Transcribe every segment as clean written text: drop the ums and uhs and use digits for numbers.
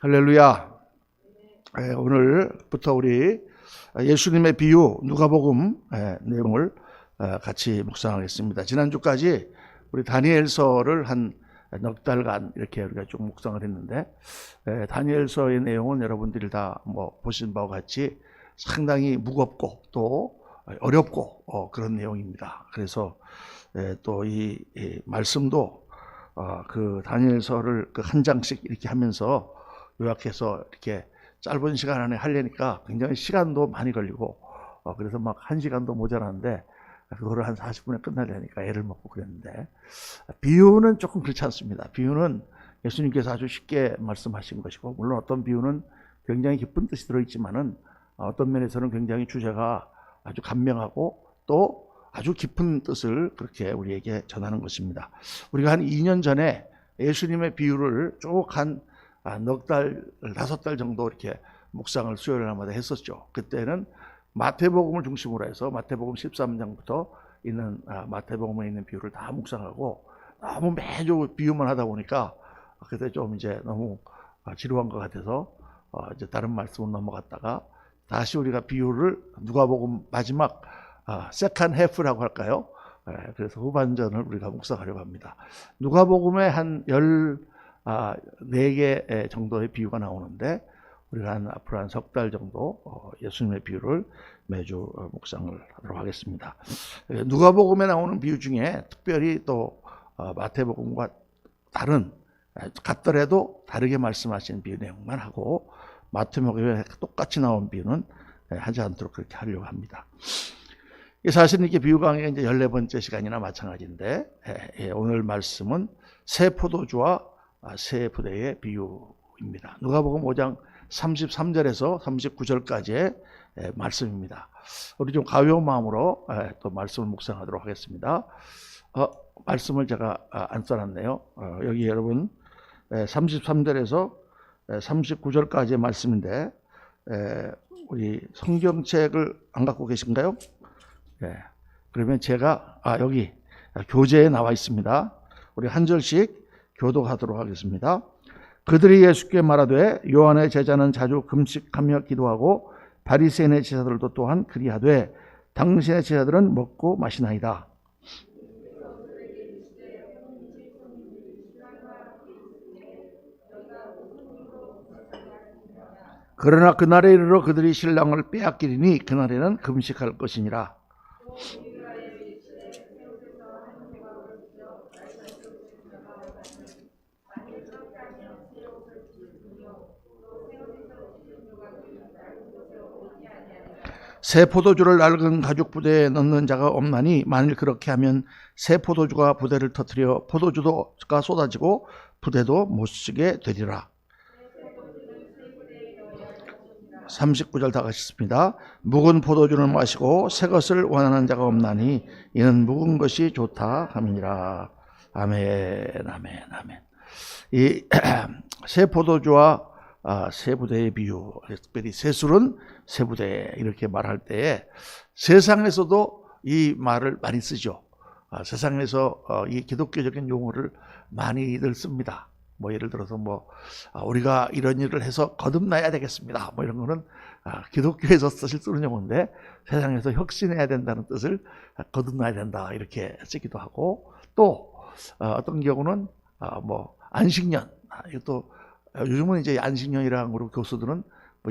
할렐루야. 오늘부터 우리 예수님의 비유 누가복음 내용을 같이 묵상하겠습니다. 지난주까지 우리 다니엘서를 한 넉 달간 이렇게 우리가 쭉 묵상을 했는데, 다니엘서의 내용은 여러분들이 다 보신 바와 같이 상당히 무겁고 또 어렵고 그런 내용입니다. 그래서 또 이 말씀도 그 다니엘서를 그 한 장씩 이렇게 하면서 요약해서 이렇게 짧은 시간 안에 하려니까 굉장히 시간도 많이 걸리고, 그래서 막 1시간도 모자라는데 그거를 한 40분에 끝나려니까 애를 먹고 그랬는데, 비유는 조금 그렇지 않습니다. 비유는 예수님께서 아주 쉽게 말씀하신 것이고, 물론 어떤 비유는 굉장히 깊은 뜻이 들어있지만은 어떤 면에서는 굉장히 주제가 아주 간명하고 또 아주 깊은 뜻을 그렇게 우리에게 전하는 것입니다. 우리가 한 2년 전에 예수님의 비유를 쭉 한 넉 달, 5달 정도 이렇게 묵상을 수요일마다 했었죠. 그때는 마태복음을 중심으로 해서 마태복음 13장부터 있는 마태복음에 있는 비유를 다 묵상하고, 너무 매주 비유만 하다 보니까 그때 좀 이제 너무 지루한 것 같아서 이제 다른 말씀으로 넘어갔다가 다시 우리가 비유를 누가복음 마지막 세컨 해프라고 할까요? 그래서 후반전을 우리가 묵상하려고 합니다. 누가복음에 한 14개 정도의 비유가 나오는데, 우리가 앞으로 한 석 달 정도 예수님의 비유를 매주 묵상을 하도록 하겠습니다. 누가복음에 나오는 비유 중에 특별히 또 마태복음과 같더라도 다르게 말씀하신 비유 내용만 하고, 마태복음에 똑같이 나온 비유는 하지 않도록 그렇게 하려고 합니다. 사실 이렇게 비유 강의가 이제 14번째 시간이나 마찬가지인데, 오늘 말씀은 새 포도주와 새 부대의 비유입니다. 누가복음 5장 33절에서 39절까지의 말씀입니다. 우리 좀 가벼운 마음으로 또 말씀을 묵상하도록 하겠습니다. 말씀을 제가 안 써놨네요. 여기 여러분 33절에서 39절까지의 말씀인데, 우리 성경책을 안 갖고 계신가요? 그러면 제가 여기 교재에 나와 있습니다. 우리 한 절씩 교독하도록 하겠습니다. 그들이 예수께 말하되 요한의 제자는 자주 금식하며 기도하고 바리새인의 제자들도 또한 그리하되 당신의 제자들은 먹고 마시나이다. 그러나 그날에 이르러 그들이 신랑을 빼앗기리니 그날에는 금식할 것이니라. 새 포도주를 낡은 가죽 부대에 넣는 자가 없나니 만일 그렇게 하면 새 포도주가 부대를 터뜨려 포도주가 쏟아지고 부대도 못 쓰게 되리라. 39절 다 같이습니다. 묵은 포도주를 마시고 새 것을 원하는 자가 없나니 이는 묵은 것이 좋다 함이니라. 아멘, 아멘, 아멘. 이 새 포도주와 새 부대의 비유, 특별히 새 술은 새 부대 이렇게 말할 때에 세상에서도 이 말을 많이 쓰죠. 세상에서 이 기독교적인 용어를 많이들 씁니다. 예를 들어서 우리가 이런 일을 해서 거듭나야 되겠습니다. 이런 거는 기독교에서 쓰는 용어인데, 세상에서 혁신해야 된다는 뜻을 거듭나야 된다 이렇게 쓰기도 하고, 또 어떤 경우는 안식년, 이것도 요즘은 이제 안식년이라는 거로 교수들은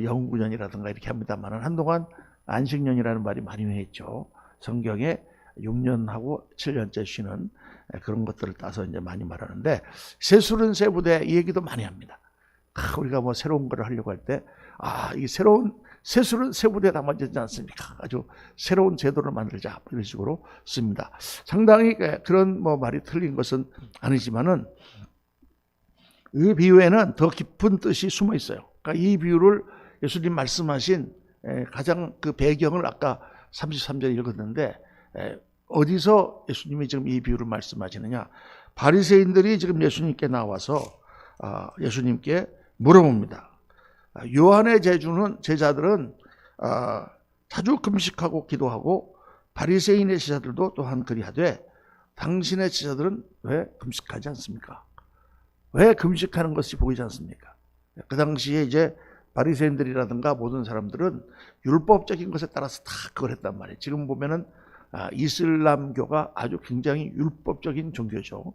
영구년이라든가 이렇게 합니다만, 한동안 안식년이라는 말이 많이 유행했죠. 성경에 6년하고 7년째 쉬는 그런 것들을 따서 이제 많이 말하는데, 새 술은 새 부대 이 얘기도 많이 합니다. 우리가 새로운 거를 하려고 할 때, 이 새로운 새 술은 새 부대에 담아지지 않습니까? 아주 새로운 제도를 만들자 이런 식으로 씁니다. 상당히 그런 말이 틀린 것은 아니지만은, 이 비유에는 더 깊은 뜻이 숨어 있어요. 그러니까 이 비유를 예수님 말씀하신 가장 그 배경을 아까 33절에 읽었는데, 어디서 예수님이 지금 이 비유를 말씀하시느냐? 바리새인들이 지금 예수님께 나와서 예수님께 물어봅니다. 요한의 제자들은 자주 금식하고 기도하고 바리새인의 제자들도 또한 그리하되 당신의 제자들은 왜 금식하지 않습니까? 왜 금식하는 것이 보이지 않습니까? 그 당시에 이제 바리새인들이라든가 모든 사람들은 율법적인 것에 따라서 다 그걸 했단 말이에요. 지금 보면은 이슬람교가 아주 굉장히 율법적인 종교죠.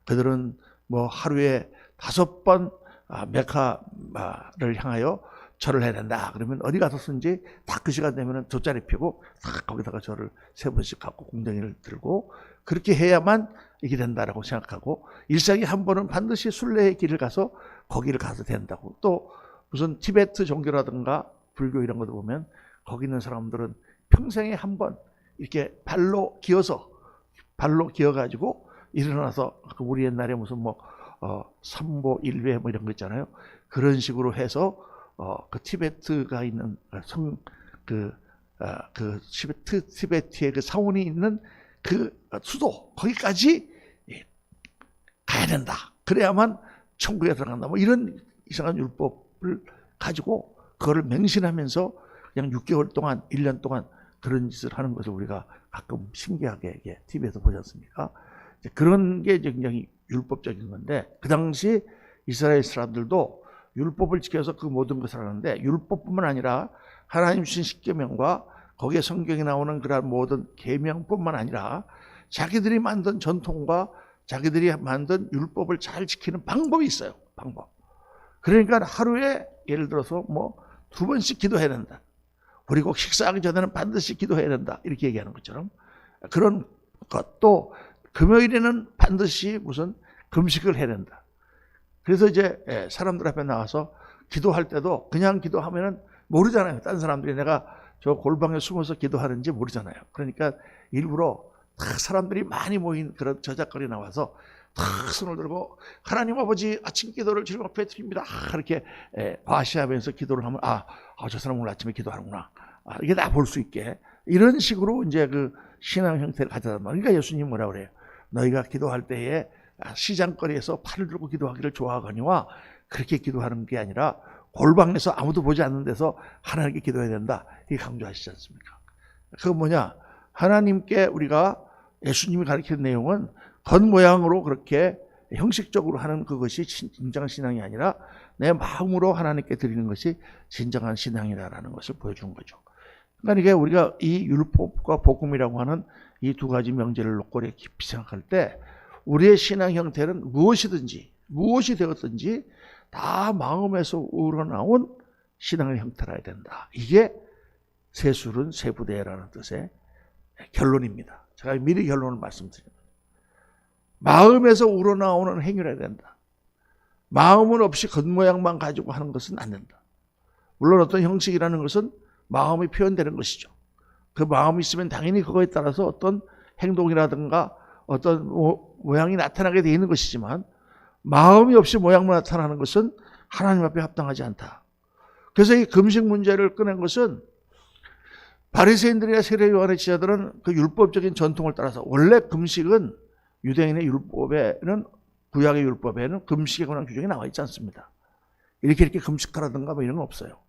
그들은 뭐 하루에 5번 메카를 향하여 절을 해야 된다. 그러면 어디 가서든지 다 그 시간 되면은 돗자리 펴고 다 거기다가 절을 3번씩 갖고 공댕이를 들고 그렇게 해야만 이게 된다라고 생각하고 일생에 한 번은 반드시 순례의 길을 가서 거기를 가서 된다고. 또 무슨 티베트 종교라든가 불교 이런 것도 보면 거기 있는 사람들은 평생에 한 번 이렇게 발로 기어가지고 일어나서 우리 옛날에 무슨 뭐 삼보 일회 뭐 이런 거 있잖아요. 그런 식으로 해서 그 티베트가 있는 티베트의 그 사원이 있는 그 수도 거기까지 가야 된다. 그래야만 천국에 들어간다. 뭐 이런 이상한 율법을 가지고 그거를 맹신하면서 그냥 6개월 동안 1년 동안 그런 짓을 하는 것을 우리가 가끔 신기하게 TV에서 보지 않습니까? 그런 게 굉장히 율법적인 건데 그 당시 이스라엘 사람들도 율법을 지켜서 그 모든 것을 하는데 율법뿐만 아니라 하나님 주신 십계명과 거기에 성경에 나오는 그러한 모든 계명뿐만 아니라 자기들이 만든 전통과 자기들이 만든 율법을 잘 지키는 방법이 있어요. 방법. 그러니까 하루에 예를 들어서 뭐 2번씩 기도해야 된다. 그리고 식사하기 전에는 반드시 기도해야 된다. 이렇게 얘기하는 것처럼 그런 것도 금요일에는 반드시 무슨 금식을 해야 된다. 그래서 이제 사람들 앞에 나와서 기도할 때도 그냥 기도하면은 모르잖아요. 다른 사람들이 내가 저 골방에 숨어서 기도하는지 모르잖아요. 그러니까 일부러 다 사람들이 많이 모인 그런 저작거리 나와서 다 손을 들고 하나님 아버지 아침 기도를 주님 앞에 드립니다. 이렇게 과시하면서 기도를 하면 저 사람 오늘 아침에 기도하는구나. 이게 다 볼 수 있게 이런 식으로 이제 그 신앙 형태를 가져다 말이에요. 그러니까 예수님 뭐라 그래요? 너희가 기도할 때에 시장거리에서 팔을 들고 기도하기를 좋아하거니와 그렇게 기도하는 게 아니라 골방에서 아무도 보지 않는 데서 하나님께 기도해야 된다. 이게 강조하시지 않습니까? 그건 뭐냐? 하나님께 우리가 예수님이 가르치는 내용은 겉모양으로 그렇게 형식적으로 하는 그것이 진정한 신앙이 아니라 내 마음으로 하나님께 드리는 것이 진정한 신앙이다라는 것을 보여주는 거죠. 그러니까 이게 우리가 이 율법과 복음이라고 하는 이 2가지 명제를 놓고 깊이 생각할 때 우리의 신앙 형태는 무엇이 되었든지 다 마음에서 우러나온 신앙의 형태라야 된다. 이게 세술은 세부대라는 뜻의 결론입니다. 제가 미리 결론을 말씀드립니다. 마음에서 우러나오는 행위라야 된다. 마음은 없이 겉모양만 가지고 하는 것은 안 된다. 물론 어떤 형식이라는 것은 마음이 표현되는 것이죠. 그 마음이 있으면 당연히 그거에 따라서 어떤 행동이라든가 어떤 모양이 나타나게 되어 있는 것이지만 마음이 없이 모양만 나타나는 것은 하나님 앞에 합당하지 않다. 그래서 이 금식 문제를 꺼낸 것은 바리새인들이나 세례 요한의 지자들은 그 율법적인 전통을 따라서 원래 금식은 유대인의 율법에는 구약의 율법에는 금식에 관한 규정이 나와 있지 않습니다. 이렇게 금식하라든가 뭐 이런 건 없어요.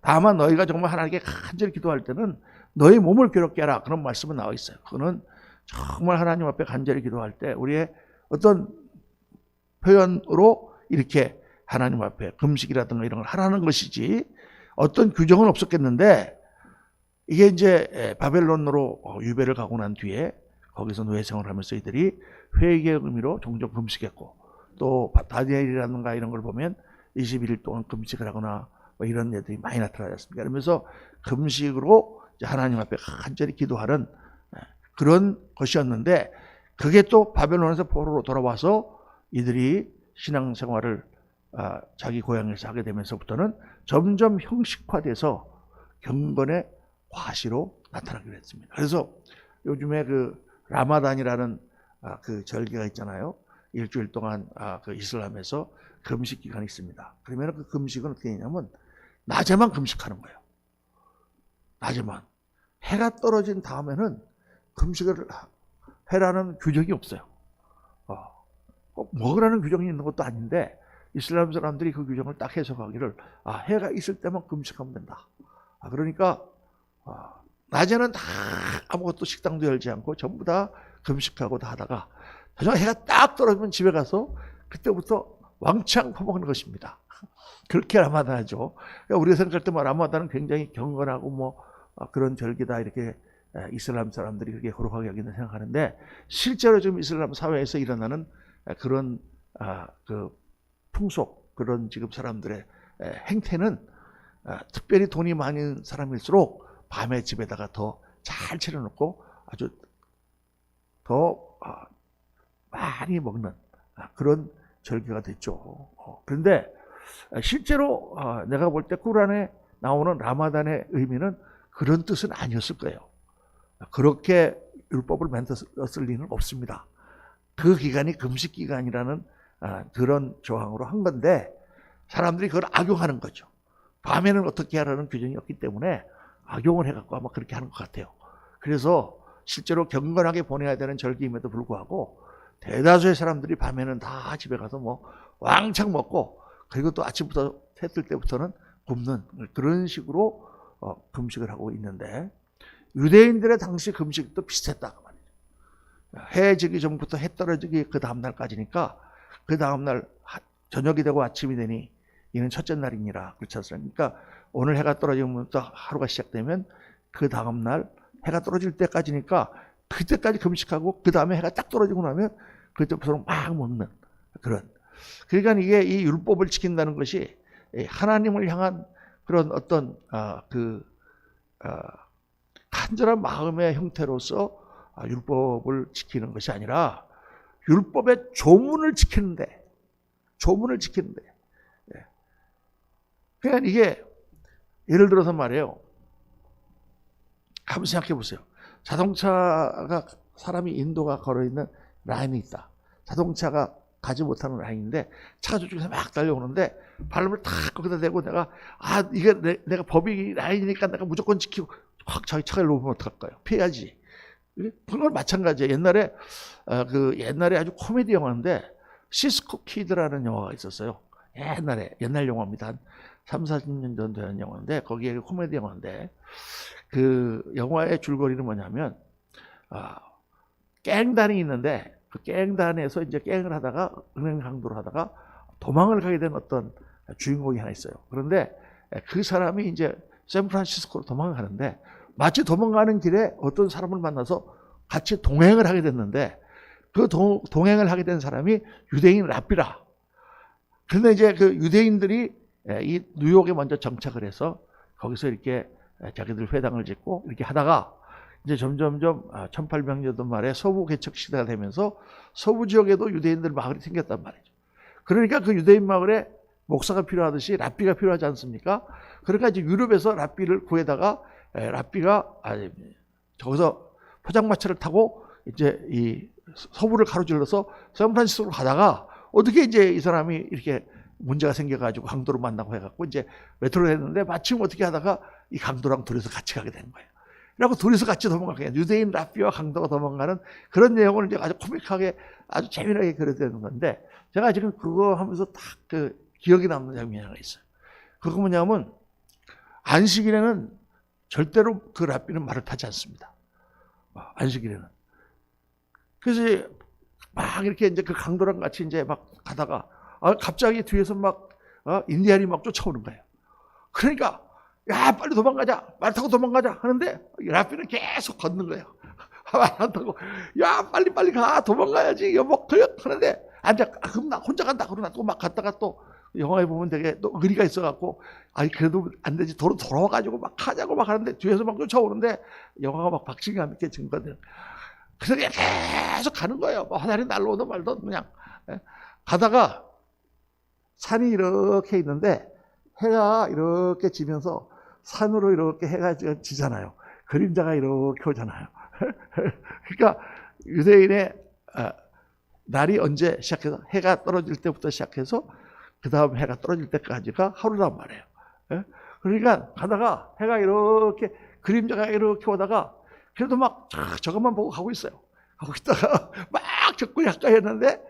다만 너희가 정말 하나님께 간절히 기도할 때는 너희 몸을 괴롭게 하라 그런 말씀은 나와 있어요. 그거는 정말 하나님 앞에 간절히 기도할 때 우리의 어떤 표현으로 이렇게 하나님 앞에 금식이라든가 이런 걸 하라는 것이지 어떤 규정은 없었겠는데 이게 이제 바벨론으로 유배를 가고 난 뒤에 거기서 노예 생활을 하면서 이들이 회개의 의미로 종종 금식했고 또 다니엘이라든가 이런 걸 보면 21일 동안 금식을 하거나 뭐 이런 애들이 많이 나타나지 않습니까? 그러면서 금식으로 하나님 앞에 간절히 기도하는 그런 것이었는데 그게 또 바벨론에서 포로로 돌아와서 이들이 신앙생활을 자기 고향에서 하게 되면서부터는 점점 형식화돼서 경건의 과시로 나타나기로 했습니다. 그래서 요즘에 그 라마단이라는 그 절기가 있잖아요. 일주일 동안 그 이슬람에서 금식 기간이 있습니다. 그러면 그 금식은 어떻게 되냐면 낮에만 금식하는 거예요. 낮에만. 해가 떨어진 다음에는 금식을 해라는 규정이 없어요. 꼭 먹으라는 규정이 있는 것도 아닌데 이슬람 사람들이 그 규정을 딱 해석하기를 해가 있을 때만 금식하면 된다. 그러니까 낮에는 다 아무것도 식당도 열지 않고 전부 다 금식하고 다 하다가 해가 딱 떨어지면 집에 가서 그때부터 왕창 퍼먹는 것입니다. 그렇게 라마단하죠. 그러니까 우리가 생각할 때 라마단은 굉장히 경건하고 그런 절기다 이렇게 이슬람 사람들이 그렇게 거룩하게 여기는 생각하는데, 실제로 지금 이슬람 사회에서 일어나는 그런 그 풍속, 그런 지금 사람들의 행태는 특별히 돈이 많은 사람일수록 밤에 집에다가 더 잘 차려놓고 아주 더 많이 먹는 그런 절기가 됐죠. 그런데 실제로 내가 볼 때 꾸란에 나오는 라마단의 의미는 그런 뜻은 아니었을 거예요. 그렇게 율법을 만들었을 리는 없습니다. 그 기간이 금식 기간이라는 그런 조항으로 한 건데, 사람들이 그걸 악용하는 거죠. 밤에는 어떻게 하라는 규정이 없기 때문에 악용을 해갖고 아마 그렇게 하는 것 같아요. 그래서 실제로 경건하게 보내야 되는 절기임에도 불구하고 대다수의 사람들이 밤에는 다 집에 가서 왕창 먹고, 그리고 또 아침부터 해 뜰 때부터는 굶는 그런 식으로 금식을 하고 있는데, 유대인들의 당시 금식도 비슷했다 그 말이죠. 해 지기 전부터 해 떨어지기 그 다음날까지니까, 그 다음날 저녁이 되고 아침이 되니 이는 첫째 날이니라, 그렇지 않습니까? 그러니까 오늘 해가 떨어지면부터 하루가 시작되면 그 다음날 해가 떨어질 때까지니까, 그때까지 금식하고 그 다음에 해가 딱 떨어지고 나면 그때부터 막 먹는 그런. 그러니까 이게 이 율법을 지킨다는 것이 하나님을 향한 그런 어떤 간절한 마음의 형태로서 율법을 지키는 것이 아니라 율법의 조문을 지키는데, 그러니까 이게 예를 들어서 말이에요. 한번 생각해 보세요. 자동차가, 사람이 인도가 걸어있는 라인이 있다. 자동차가 가지 못하는 라인인데 차가 저쪽에서 막 달려오는데 발을 탁 거기다 대고 이게 내가 법이 라인이니까 내가 무조건 지키고 확 자기 차를 놓으면 어떡할까요? 피해야지. 그건 마찬가지예요. 옛날에 아주 코미디 영화인데 시스코 키드라는 영화가 있었어요. 옛날 영화입니다. 한 3, 40년 전 된 영화인데, 거기에 코미디 영화인데, 그 영화의 줄거리는 뭐냐면 깽단이 있는데, 그 깽단에서 이제 깽을 하다가, 은행 강도를 하다가 도망을 가게 된 어떤 주인공이 하나 있어요. 그런데 그 사람이 이제 샌프란시스코로 도망을 가는데, 마치 도망가는 길에 어떤 사람을 만나서 같이 동행을 하게 됐는데, 그 동행을 하게 된 사람이 유대인 랍비라. 그런데 이제 그 유대인들이 이 뉴욕에 먼저 정착을 해서 거기서 이렇게 자기들 회당을 짓고 이렇게 하다가, 이제 점점점 1800년도 말에 서부 개척 시대가 되면서 서부 지역에도 유대인들 마을이 생겼단 말이죠. 그러니까 그 유대인 마을에 목사가 필요하듯이 랍비가 필요하지 않습니까? 그러니까 이제 유럽에서 랍비를 구해다가 랍비가 저기서 포장마차를 타고 이제 이 서부를 가로질러서 샌프란시스코로 가다가, 어떻게 이제 이 사람이 이렇게 문제가 생겨가지고 강도를 만나고 해갖고 이제 메트로를 했는데, 마침 어떻게 하다가 이 강도랑 둘이서 같이 가게 된 거예요. 그래고 둘이서 같이 도망가게, 유대인 랍비와 강도가 도망가는 그런 내용을 이제 아주 코믹하게 아주 재미나게 그려내는 건데, 제가 지금 그거 하면서 딱 기억이 남는 장면이 하나 있어요. 그거 뭐냐면, 안식일에는 절대로 그 랍비는 말을 타지 않습니다. 안식일에는. 그래서 막 이렇게 이제 그 강도랑 같이 이제 막 가다가 갑자기 뒤에서 막 인디안이 막 쫓아오는 거예요. 그러니까 야 빨리 도망가자, 말 타고 도망가자 하는데 랍비는 계속 걷는 거예요. 말 안 타고 야 빨리 가, 도망가야지 여보 하는데 그럼 나 혼자 간다 그러나 또 막 갔다가 또 영화에 보면 되게 또 의리가 있어갖고 그래도 안 되지 돌아와가지고 막 하자고 막 하는데 뒤에서 막 쫓아오는데 영화가 막 박진감 있게 증거돼요. 그래서 계속 가는 거예요. 하늘이 날라오든 말든 그냥 가다가 산이 이렇게 있는데 해가 이렇게 지면서 산으로 이렇게 해가 지잖아요. 그림자가 이렇게 오잖아요. 그러니까 유대인의 날이 언제 시작해서 해가 떨어질 때부터 시작해서 그 다음 해가 떨어질 때까지가 하루란 말이에요. 그러니까 가다가 해가 이렇게 그림자가 이렇게 오다가 그래도 막 저것만 보고 가고 있어요. 가고 있다가 막 적군이 가까이 했는데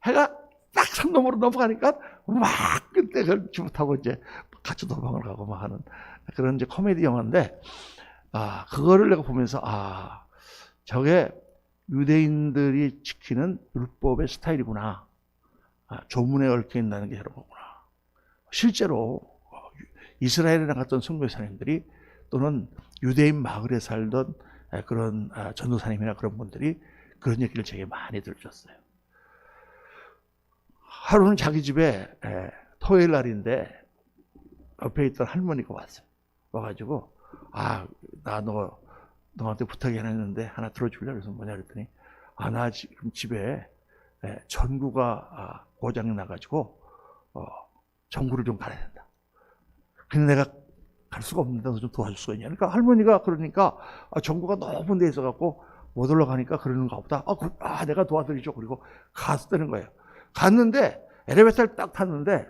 해가 딱 산 너머로 넘어가니까 막 그때 그렇지 못하고 이제 같이 도망을 가고 막 하는 그런 이제 코미디 영화인데, 그거를 내가 보면서 저게 유대인들이 지키는 율법의 스타일이구나. 조문에 얽혀 있다는 게 여러 거구나. 실제로 이스라엘에 나갔던 선교사님들이 또는 유대인 마을에 살던 그런 전도사님이나 그런 분들이 그런 얘기를 제게 많이 들으셨어요. 하루는 자기 집에 토요일 날인데 옆에 있던 할머니가 왔어요. 와가지고 나 너한테 부탁이 하나 있는데 하나 들어줄래? 그래서 뭐냐 그랬더니 나 지금 집에 전구가 고장이 나가지고 전구를 좀 갈아야 된다. 근데 내가 갈 수가 없는데 너 좀 도와줄 수가 있냐? 그러니까 할머니가 그러니까 전구가 너무 데 있어갖고 못 올라가니까 그러는가 보다. 내가 도와드리죠. 그리고 갔다는 거예요. 갔는데 엘리베이터를 딱 탔는데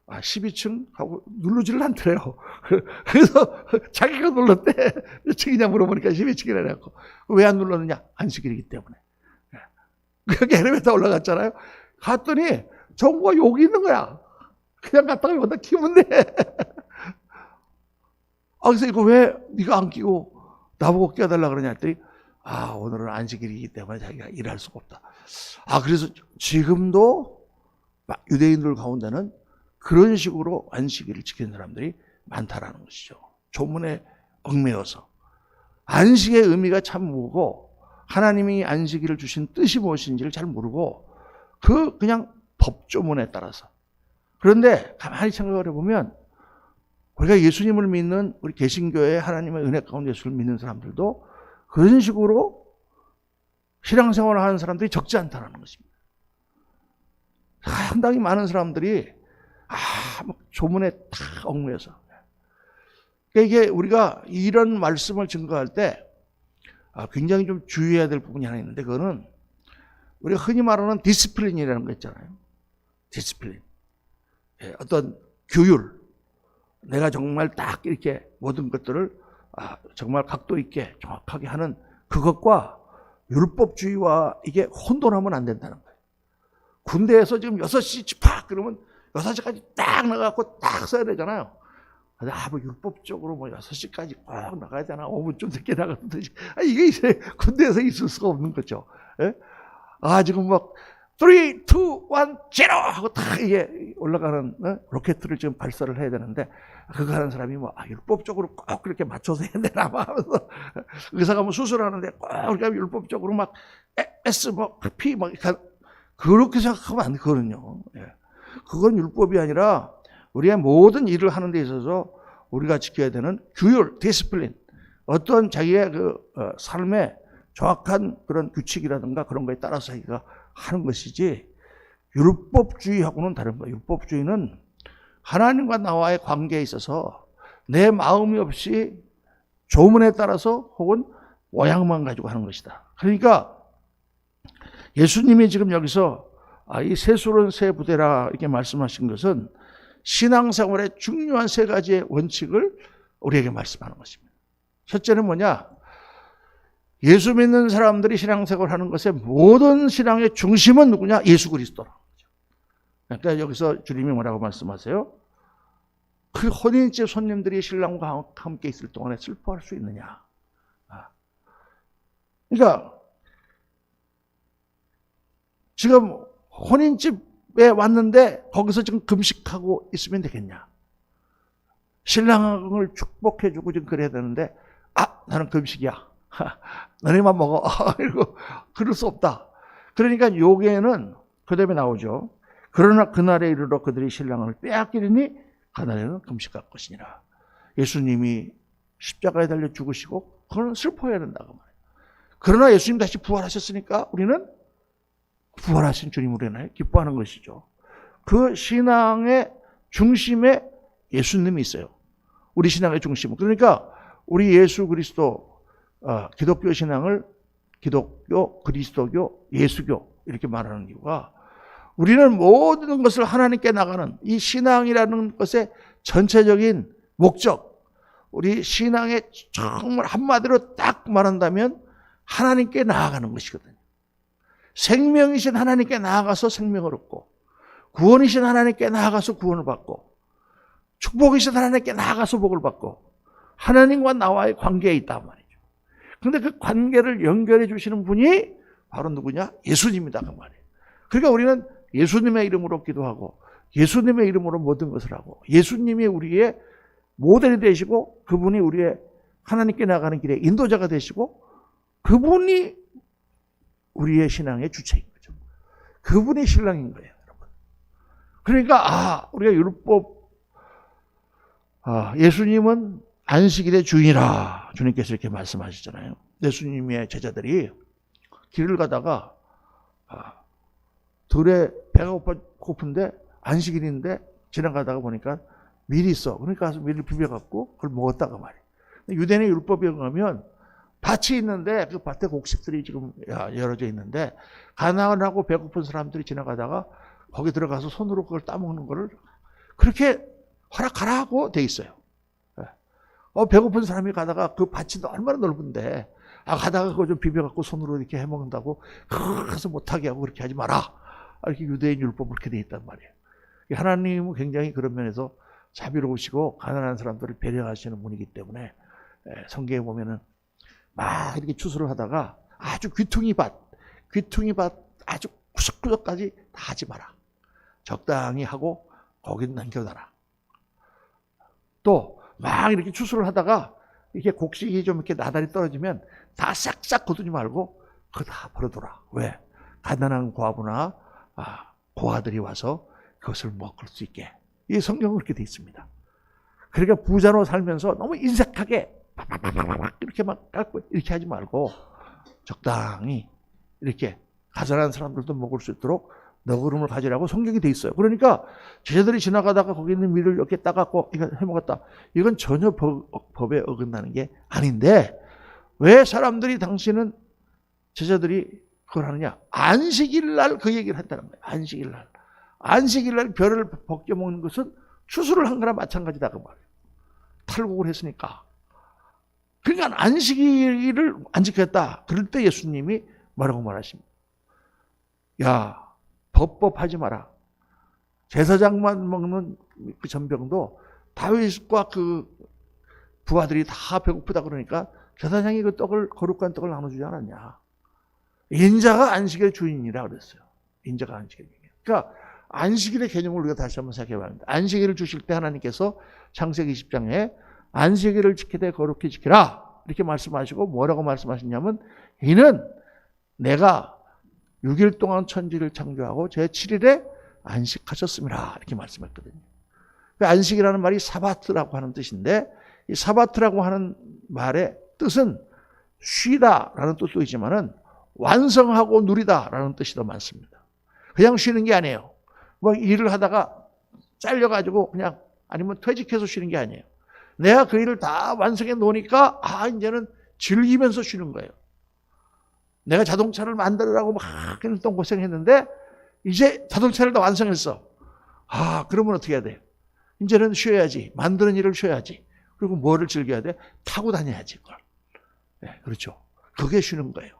12층 하고 누르지를 않더래요. 그래서 자기가 눌렀대. 몇 층이냐 물어보니까 12층이라 그래갖고 왜 안 눌렀느냐? 안식일이기 때문에. 그렇게 엘리베이터 올라갔잖아요. 갔더니 전구가 여기 있는 거야. 그냥 갔다가 여기다 키우면 돼. 그래서 이거 왜 네가 안 끼고 나보고 끼워달라 그러냐 했더니 오늘은 안식일이기 때문에 자기가 일할 수가 없다. 그래서 지금도 유대인들 가운데는 그런 식으로 안식일을 지키는 사람들이 많다라는 것이죠. 조문에 얽매여서. 안식의 의미가 참 뭐고 하나님이 안식일을 주신 뜻이 무엇인지를 잘 모르고 그냥 법조문에 따라서. 그런데 가만히 생각을 해보면 우리가 예수님을 믿는 우리 개신교회 하나님의 은혜 가운데 예수를 믿는 사람들도 그런 식으로 신앙생활을 하는 사람들이 적지 않다는 것입니다. 상당히 많은 사람들이 조문에 다 얽매여서. 이게 우리가 이런 말씀을 증거할 때 굉장히 좀 주의해야 될 부분이 하나 있는데 그거는 우리가 흔히 말하는 디스플린이라는 거 있잖아요. 디스플린. 어떤 규율. 내가 정말 딱 이렇게 모든 것들을 정말 각도 있게 정확하게 하는 그것과 율법주의와 이게 혼돈하면 안 된다는 거예요. 군대에서 지금 6시 집합 그러면 6시까지 딱 나가고 딱 써야 되잖아요. 뭐 율법적으로 6시까지 꼭 나가야 되나? 5분 좀 늦게 나가도 되지. 이게 이제 군대에서 있을 수가 없는 거죠. 예? 지금 3, 2, 1, 0 하고 딱 이게 올라가는 로켓을 지금 발사를 해야 되는데 그거 하는 사람이 율법적으로 꼭 그렇게 맞춰서 해야 되나 봐 하면서 의사가 수술하는데 꼭 그렇게 율법적으로 S P 그렇게 생각하면 안 되거든요. 예. 그건 율법이 아니라 우리의 모든 일을 하는 데 있어서 우리가 지켜야 되는 규율, 디스플린, 어떤 자기의 삶의 정확한 그런 규칙이라든가 그런 거에 따라서 자기가 하는 것이지 율법주의하고는 다른 거예요. 율법주의는 하나님과 나와의 관계에 있어서 내 마음이 없이 조문에 따라서 혹은 모양만 가지고 하는 것이다. 그러니까 예수님이 지금 여기서 이 세술은 세 부대라 이렇게 말씀하신 것은 신앙생활의 중요한 세 가지의 원칙을 우리에게 말씀하는 것입니다. 첫째는 뭐냐? 예수 믿는 사람들이 신앙생활을 하는 것의 모든 신앙의 중심은 누구냐? 예수 그리스도라는 거죠. 그러니까 여기서 주님이 뭐라고 말씀하세요? 그 혼인집 손님들이 신랑과 함께 있을 동안에 슬퍼할 수 있느냐? 그러니까 지금 혼인집에 왔는데 거기서 지금 금식하고 있으면 되겠냐? 신랑을 축복해주고 지금 그래야 되는데 나는 금식이야. 너네만 먹어. 이러고 그럴 수 없다. 그러니까 요게는 그 다음에 나오죠. 그러나 그날에 이르러 그들이 신랑을 빼앗기리니 그날에는 금식할 것이니라. 예수님이 십자가에 달려 죽으시고 그건 슬퍼해야 된다고 말해요. 그러나 예수님 다시 부활하셨으니까 우리는 부활하신 주님으로 인하여 기뻐하는 것이죠. 그 신앙의 중심에 예수님이 있어요. 우리 신앙의 중심은. 그러니까 우리 예수 그리스도 기독교 신앙을 기독교, 그리스도교, 예수교 이렇게 말하는 이유가 우리는 모든 것을 하나님께 나가는 이 신앙이라는 것의 전체적인 목적, 우리 신앙의 정말 한마디로 딱 말한다면 하나님께 나아가는 것이거든요. 생명이신 하나님께 나아가서 생명을 얻고 구원이신 하나님께 나아가서 구원을 받고 축복이신 하나님께 나아가서 복을 받고 하나님과 나와의 관계에 있단 말이죠. 그런데 그 관계를 연결해 주시는 분이 바로 누구냐? 예수님이다 그 말이에요. 그러니까 우리는 예수님의 이름으로 기도하고 예수님의 이름으로 모든 것을 하고 예수님이 우리의 모델이 되시고 그분이 우리의 하나님께 나가는 길에 인도자가 되시고 그분이 우리의 신앙의 주체인 거죠. 그분이 신랑인 거예요, 여러분. 그러니까 우리가 율법 예수님은 안식일의 주인이라 주님께서 이렇게 말씀하시잖아요. 예수님의 제자들이 길을 가다가 들에 배가 고픈데 안식일인데 지나가다가 보니까 밀이 있어. 그러니까 가서 밀을 비벼갖고 그걸 먹었다가 말이에요. 유대인의 율법에 의하면 밭이 있는데 그 밭에 곡식들이 지금 열어져 있는데 가난하고 배고픈 사람들이 지나가다가 거기 들어가서 손으로 그걸 따먹는 거를 그렇게 허락하라 하고 돼 있어요. 배고픈 사람이 가다가 그 밭이 얼마나 넓은데 가다가 그거 좀 비벼갖고 손으로 이렇게 해먹는다고 그래서 못하게 하고 그렇게 하지 마라. 이렇게 유대인 율법은 그렇게 돼 있단 말이에요. 하나님은 굉장히 그런 면에서 자비로우시고 가난한 사람들을 배려하시는 분이기 때문에 성경에 보면은 막 이렇게 추수를 하다가 아주 귀퉁이 밭 아주 구석구석까지 다 하지 마라. 적당히 하고 거기는 남겨놔라. 또 막 이렇게 추수를 하다가 이렇게 곡식이 좀 이렇게 나달이 떨어지면 다 싹싹 거두지 말고 그거 다 버려둬라. 왜? 가난한 과부나 고아들이 와서 그것을 먹을 수 있게. 이 성경은 그렇게 되어 있습니다. 그러니까 부자로 살면서 너무 인색하게 이렇게 막 깎고 이렇게 하지 말고 적당히 이렇게 가난한 사람들도 먹을 수 있도록 너그름을 가지라고 성경이 돼 있어요. 그러니까 제자들이 지나가다가 거기 있는 밀을 이렇게 따갖고 이거 해먹었다. 이건 전혀 법에 어긋나는 게 아닌데 왜 사람들이 당신은 제자들이 그걸 하느냐? 안식일 날 그 얘기를 한다는 거예요. 안식일 날. 안식일 날 벼를 벗겨 먹는 것은 추수를 한 거나 마찬가지다 그 말이에요. 탈곡을 했으니까. 그러니까 안식일을 안 지켰다. 그럴 때 예수님이 뭐라고 말하십니까? 야, 법하지 마라. 제사장만 먹는 그 전병도 다윗과 그 부하들이 다 배고프다 그러니까 제사장이 그 떡을 거룩한 떡을 나눠주지 않았냐. 인자가 안식일의 주인이라 그랬어요. 인자가 안식일의 주인. 그러니까 안식일의 개념을 우리가 다시 한번 생각해 봐야 합니다. 안식일을 주실 때 하나님께서 창세기 20장에 안식일을 지키되 거룩히 지키라 이렇게 말씀하시고 뭐라고 말씀하셨냐면 이는 내가 6일 동안 천지를 창조하고 제7일에 안식하셨습니다. 이렇게 말씀했거든요. 안식이라는 말이 사바트라고 하는 뜻인데 이 사바트라고 하는 말의 뜻은 쉬다라는 뜻도 있지만은 완성하고 누리다라는 뜻이 더 많습니다. 그냥 쉬는 게 아니에요. 뭐 일을 하다가 잘려가지고 그냥 아니면 퇴직해서 쉬는 게 아니에요. 내가 그 일을 다 완성해 놓으니까 이제는 즐기면서 쉬는 거예요. 내가 자동차를 만들으라고 막 했던 고생했는데 이제 자동차를 다 완성했어. 그러면 어떻게 해야 돼? 이제는 쉬어야지. 만드는 일을 쉬어야지. 그리고 뭐를 즐겨야 돼? 타고 다녀야지. 그걸. 네, 그렇죠. 그게 쉬는 거예요.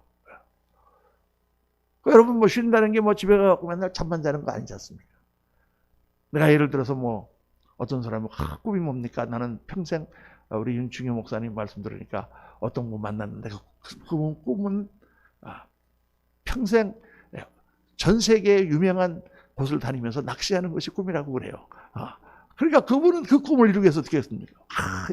여러분 뭐 쉰다는 게 뭐 집에 가서 맨날 잠만 자는 거 아니지 않습니까? 내가 예를 들어서 뭐 어떤 사람은 꿈이 뭡니까? 나는 평생 우리 윤충효 목사님 말씀 들으니까 어떤 분 만났는데 그 꿈은 평생 전 세계에 유명한 곳을 다니면서 낚시하는 것이 꿈이라고 그래요. 그러니까 그분은 그 꿈을 이루기 위해서 어떻게 했습니까?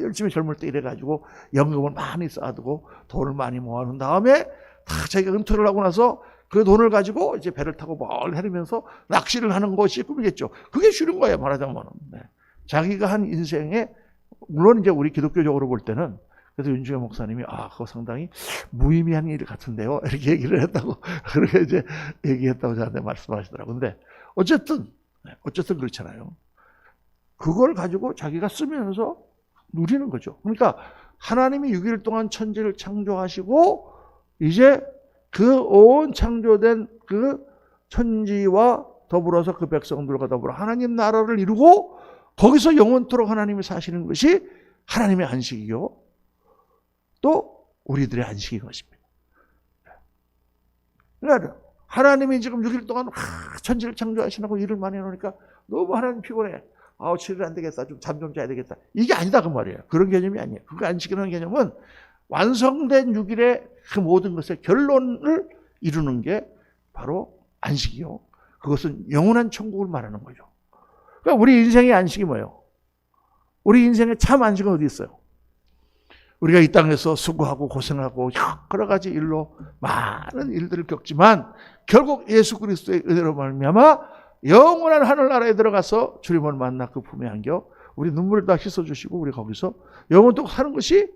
열심히 젊을 때 이래가지고 연금을 많이 쌓아두고 돈을 많이 모아놓은 다음에 다 자기가 은퇴를 하고 나서 그 돈을 가지고 이제 배를 타고 멀리 헤르면서 낚시를 하는 것이 꿈이겠죠. 그게 쉬는 거예요, 말하자면. 네. 자기가 한 인생에, 물론 이제 우리 기독교적으로 볼 때는 그래서 윤중현 목사님이 그거 상당히 무의미한 일 같은데요. 이렇게 얘기를 했다고 그렇게 이제 얘기했다고 저한테 말씀하시더라고요. 근데 어쨌든 그렇잖아요. 그걸 가지고 자기가 쓰면서 누리는 거죠. 그러니까 하나님이 6일 동안 천지를 창조하시고 이제 그 온 창조된 그 천지와 더불어서 그 백성들과 더불어 하나님 나라를 이루고 거기서 영원토록 하나님이 사시는 것이 하나님의 안식이요. 또 우리들의 안식인 것입니다. 그러니까 하나님이 지금 6일 동안 천지를 창조하시라고 일을 많이 해놓으니까 너무 하나님 피곤해. 7일 안 되겠다. 좀 잠 좀 자야 되겠다. 이게 아니다 그 말이에요. 그런 개념이 아니에요. 그 안식이라는 개념은 완성된 6일의 그 모든 것의 결론을 이루는 게 바로 안식이요. 그것은 영원한 천국을 말하는 거죠. 그러니까 우리 인생의 안식이 뭐예요? 우리 인생의 참 안식은 어디 있어요? 우리가 이 땅에서 수고하고 고생하고 여러 가지 일로 많은 일들을 겪지만 결국 예수 그리스도의 은혜로 말미암아 영원한 하늘나라에 들어가서 주님을 만나 그 품에 안겨 우리 눈물을 다 씻어주시고 우리 거기서 영원토록 사는 것이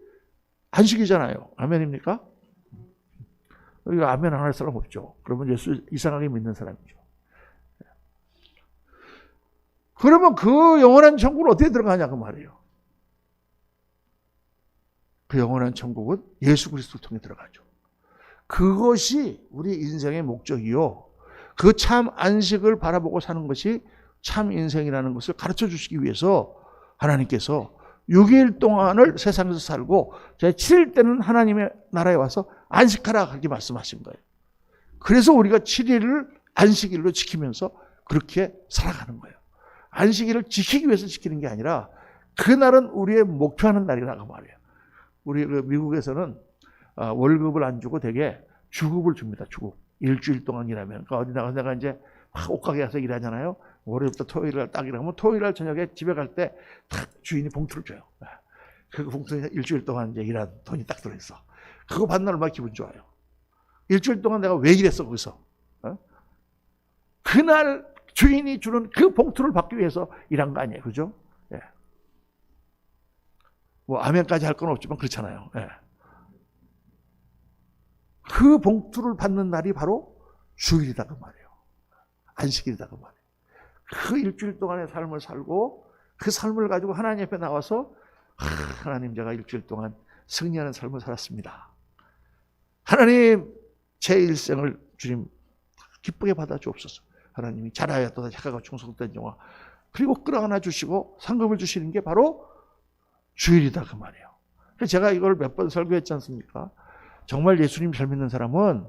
안식이잖아요. 아멘입니까? 우리가 아멘 안 할 사람 없죠. 그러면 예수 이상하게 믿는 사람이죠. 그러면 그 영원한 천국은 어떻게 들어가냐 그 말이에요. 그 영원한 천국은 예수 그리스도를 통해 들어가죠. 그것이 우리 인생의 목적이요. 그 참 안식을 바라보고 사는 것이 참 인생이라는 것을 가르쳐 주시기 위해서 하나님께서 6일 동안을 세상에서 살고 제7일 때는 하나님의 나라에 와서 안식하라 그렇게 말씀하신 거예요. 그래서 우리가 7일을 안식일로 지키면서 그렇게 살아가는 거예요. 안식일을 지키기 위해서 지키는 게 아니라 그날은 우리의 목표하는 날이라고 말해요. 우리 미국에서는 월급을 안 주고 되게 주급을 줍니다. 주급. 일주일 동안 일하면. 그러니까 어디 나가서 내가 이제 막 옷가게 가서 일하잖아요. 월요일부터 토요일날 딱 일하면 토요일날 저녁에 집에 갈 때 딱 주인이 봉투를 줘요. 그 봉투에 일주일 동안 이제 일한 돈이 딱 들어있어. 그거 받는 날 얼마나 기분 좋아요. 일주일 동안 내가 왜 일했어 거기서. 그날 주인이 주는 그 봉투를 받기 위해서 일한 거 아니에요. 그죠? 예. 뭐 아멘까지 할 건 없지만 그렇잖아요. 예. 그 봉투를 받는 날이 바로 주일이다 그 말이에요. 안식일이다 그 말이에요. 그 일주일 동안의 삶을 살고 그 삶을 가지고 하나님 앞에 나와서 하나님 제가 일주일 동안 승리하는 삶을 살았습니다. 하나님 제 일생을 주님 기쁘게 받아주옵소서. 하나님이 잘하였다 착하고 충성된 영화 그리고 끌어안아 주시고 상급을 주시는 게 바로 주일이다 그 말이에요. 그래서 제가 이걸 몇 번 설교했지 않습니까? 정말 예수님 잘 믿는 사람은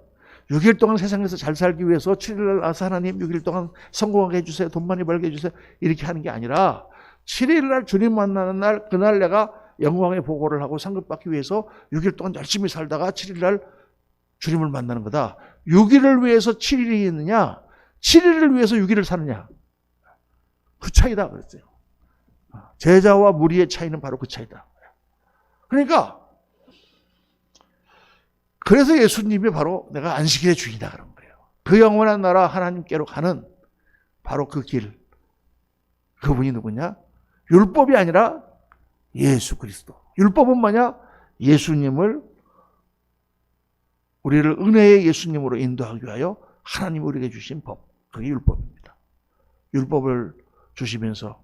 6일 동안 세상에서 잘 살기 위해서 7일날 와서 하나님 6일 동안 성공하게 해주세요. 돈 많이 벌게 해주세요. 이렇게 하는 게 아니라 7일날 주님 만나는 날 그날 내가 영광의 보고를 하고 상급받기 위해서 6일 동안 열심히 살다가 7일날 주님을 만나는 거다. 6일을 위해서 7일이 있느냐 7일을 위해서 6일을 사느냐 그 차이다 그랬어요. 제자와 무리의 차이는 바로 그 차이다. 그러니까 그래서 예수님이 바로 내가 안식일의 주인이다 그런 거예요. 그 영원한 나라 하나님께로 가는 바로 그 길. 그분이 누구냐? 율법이 아니라 예수 그리스도. 율법은 뭐냐? 예수님을 우리를 은혜의 예수님으로 인도하기 위하여 하나님이 우리에게 주신 법. 그게 율법입니다. 율법을 주시면서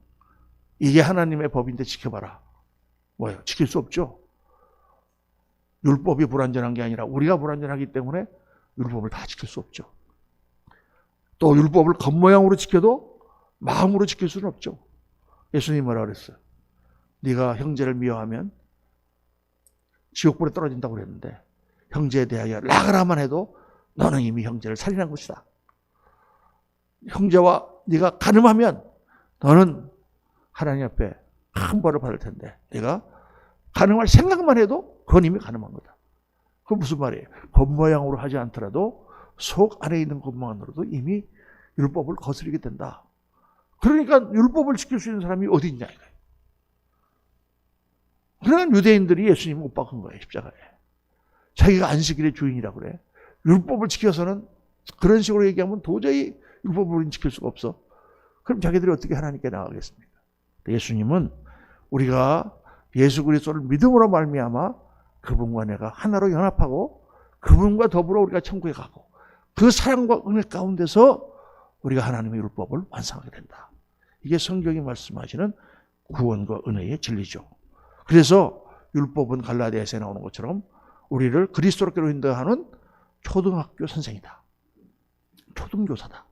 이게 하나님의 법인데 지켜봐라. 뭐예요? 지킬 수 없죠. 율법이 불완전한 게 아니라 우리가 불완전하기 때문에 율법을 다 지킬 수 없죠. 또 율법을 겉모양으로 지켜도 마음으로 지킬 수는 없죠. 예수님이 뭐라 그랬어요? 네가 형제를 미워하면 지옥불에 떨어진다고 그랬는데 형제에 대하여 라그라만 해도 너는 이미 형제를 살인한 것이다. 형제와 네가 간음하면 너는 하나님 앞에 큰 벌을 받을 텐데 네가 간음할 생각만 해도 그건 이미 간음한 거다. 그건 무슨 말이에요? 겉모양으로 하지 않더라도 속 안에 있는 것만으로도 이미 율법을 거스르게 된다. 그러니까 율법을 지킬 수 있는 사람이 어디 있냐 이거예요. 그러니까 유대인들이 예수님을 못 박은 거예요. 십자가에. 자기가 안식일의 주인이라고 그래. 율법을 지켜서는 그런 식으로 얘기하면 도저히 율법을 우리는 지킬 수가 없어. 그럼 자기들이 어떻게 하나님께 나가겠습니까? 예수님은 우리가 예수 그리스도를 믿음으로 말미암아 그분과 내가 하나로 연합하고 그분과 더불어 우리가 천국에 가고 그 사랑과 은혜 가운데서 우리가 하나님의 율법을 완성하게 된다. 이게 성경이 말씀하시는 구원과 은혜의 진리죠. 그래서 율법은 갈라디아서에 나오는 것처럼 우리를 그리스도로 인도하는 초등학교 선생이다. 초등교사다.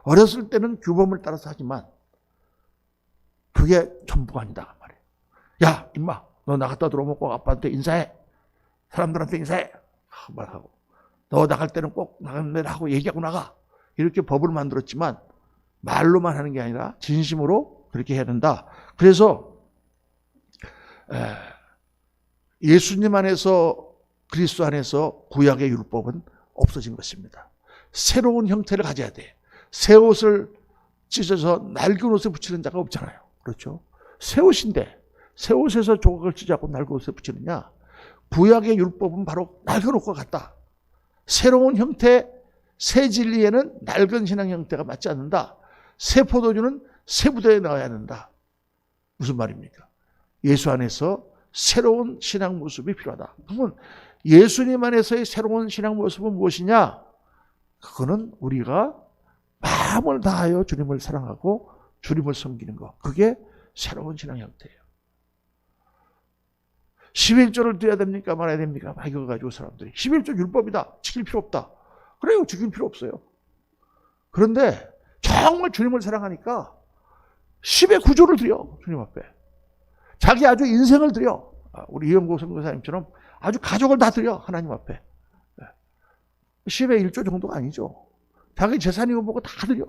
어렸을 때는 규범을 따라서 하지만 그게 전부가 아니다. 말이에요. 야, 임마, 너 나갔다 들어오면 꼭 아빠한테 인사해. 사람들한테 인사해. 말하고. 너 나갈 때는 꼭 나가는 데를 하고 얘기하고 나가. 이렇게 법을 만들었지만 말로만 하는 게 아니라 진심으로 그렇게 해야 된다. 그래서 예수님 안에서 그리스도 안에서 구약의 율법은 없어진 것입니다. 새로운 형태를 가져야 돼. 새 옷을 찢어서 낡은 옷에 붙이는 자가 없잖아요. 그렇죠? 새 옷인데 새 옷에서 조각을 찢어갖고 낡은 옷에 붙이느냐? 구약의 율법은 바로 낡은 옷과 같다. 새로운 형태, 새 진리에는 낡은 신앙 형태가 맞지 않는다. 새 포도주는 새 부대에 넣어야 한다. 무슨 말입니까? 예수 안에서 새로운 신앙 모습이 필요하다. 그러면 예수님 안에서의 새로운 신앙 모습은 무엇이냐? 그거는 우리가 마음을 다하여 주님을 사랑하고 주님을 섬기는 것. 그게 새로운 신앙 형태예요. 11조를 드려야 됩니까? 말아야 됩니까? 막 이거 가지고 사람들이 11조 율법이다. 지킬 필요 없다. 그래요. 지킬 필요 없어요. 그런데 정말 주님을 사랑하니까 10의 9조를 드려. 주님 앞에. 자기 아주 인생을 드려. 우리 이영국 선교사님처럼 아주 가족을 다 드려. 하나님 앞에. 10의 1조 정도가 아니죠. 자기 재산이고 뭐고 다 드려.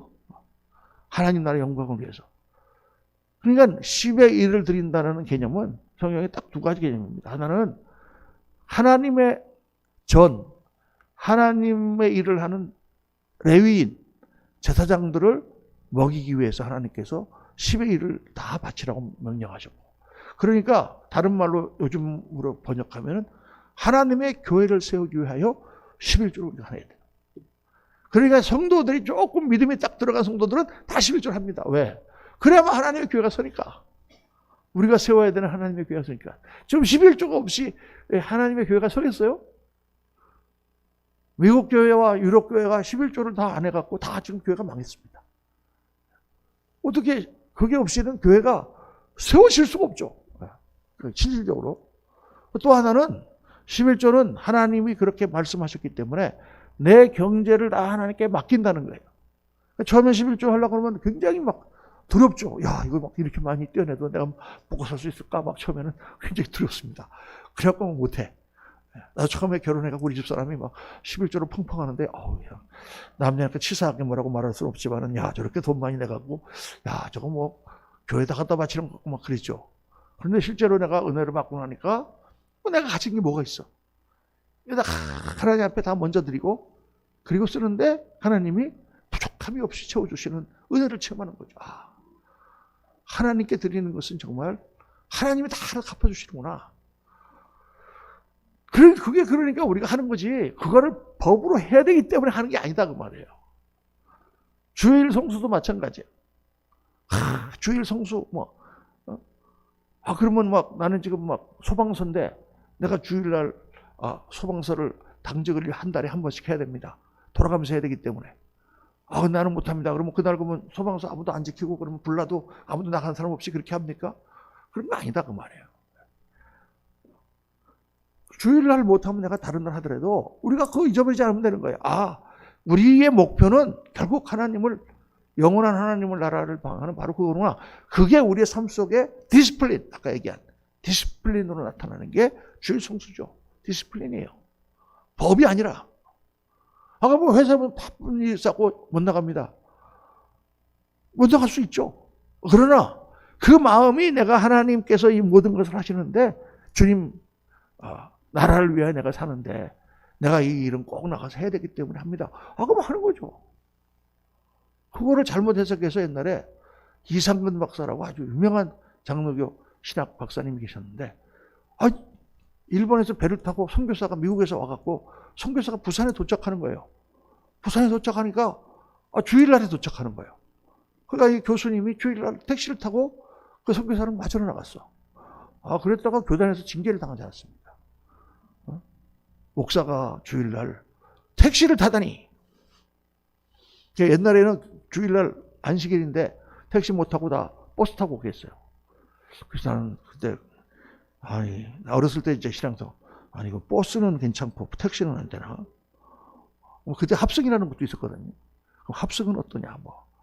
하나님 나라의 영광을 위해서. 그러니까 10의 1을 드린다는 개념은 성경에 딱 두 가지 개념입니다. 하나는 하나님의 전, 하나님의 일을 하는 레위인, 제사장들을 먹이기 위해서 하나님께서 10의 1을 다 바치라고 명령하셨고, 그러니까 다른 말로 요즘으로 번역하면 하나님의 교회를 세우기 위하여 11조를 우리가 해야 돼요. 그러니까 성도들이 조금 믿음이 딱 들어간 성도들은 다 11조를 합니다. 왜? 그래야만 하나님의 교회가 서니까. 우리가 세워야 되는 하나님의 교회가 서니까. 지금 11조가 없이 하나님의 교회가 서겠어요? 미국 교회와 유럽 교회가 11조를 다 안 해갖고 다 지금 교회가 망했습니다. 어떻게 그게 없이는 교회가 세워질 수가 없죠. 실질적으로. 또 하나는 11조는 하나님이 그렇게 말씀하셨기 때문에 내 경제를 다 하나님께 맡긴다는 거예요. 처음에 11조 하려고 그러면 굉장히 막 두렵죠. 야, 이걸 막 이렇게 많이 떼어내도 내가 먹고 살 수 있을까? 막 처음에는 굉장히 두렵습니다. 그래갖고 못해. 나 처음에 결혼해갖고 우리 집 사람이 막 11조로 펑펑 하는데, 남녀한테 치사하게 뭐라고 말할 수는 없지만은, 야, 저렇게 돈 많이 내갖고, 야, 저거 뭐, 교회에다 갖다 바치는 거 막 그랬죠. 그런데 실제로 내가 은혜를 받고 나니까, 내가 가진 게 뭐가 있어? 이거 다 하나님 앞에 다 먼저 드리고, 그리고 쓰는데, 하나님이 부족함이 없이 채워주시는 은혜를 체험하는 거죠. 하나님께 드리는 것은 정말 하나님이 다 갚아주시는구나. 그게 그러니까 우리가 하는 거지. 그거를 법으로 해야 되기 때문에 하는 게 아니다 그 말이에요. 주일 성수도 마찬가지예요. 주일 성수 그러면 막 나는 지금 막 소방서인데 내가 주일날 소방서를 당직을 한 달에 한 번씩 해야 됩니다. 돌아가면서 해야 되기 때문에. 나는 못합니다. 그러면 그날 그러면 소방서 아무도 안 지키고 그러면 불나도 아무도 나가는 사람 없이 그렇게 합니까? 그런 거 아니다 그 말이에요. 주일날 못하면 내가 다른 날 하더라도 우리가 그거 잊어버리지 않으면 되는 거예요. 우리의 목표는 결국 하나님을, 영원한 하나님을 나라를 방하는 바로 그거구나. 그게 우리의 삶 속에 디스플린, 아까 얘기한 디스플린으로 나타나는 게 주일 성수죠. 디스플린이에요. 법이 아니라. 뭐 회사면 바쁜 일이 있고 못 나갑니다. 못 나갈 수 있죠. 그러나 그 마음이 내가 하나님께서 이 모든 것을 하시는데 주님 나라를 위하여 내가 사는데 내가 이 일은 꼭 나가서 해야 되기 때문에 합니다. 그럼 하는 거죠. 그거를 잘못 해석해서 옛날에 이상근 박사라고 아주 유명한 장로교 신학 박사님이 계셨는데 일본에서 배를 타고 선교사가 미국에서 와갖고 선교사가 부산에 도착하는 거예요. 부산에 도착하니까 주일날에 도착하는 거예요. 그러니까 이 교수님이 주일날 택시를 타고 그 선교사를 맞으러 나갔어. 그랬다가 교단에서 징계를 당하지 않았습니까? 목사가 주일날 택시를 타다니. 옛날에는 주일날 안식일인데 택시 못 타고 다 버스 타고 오겠어요. 그래서 나는 그때 나 어렸을 때 이제 신앙서 이거 버스는 괜찮고 택시는 안 되나? 그때 합승이라는 것도 있었거든요. 그럼 합승은 어떠냐?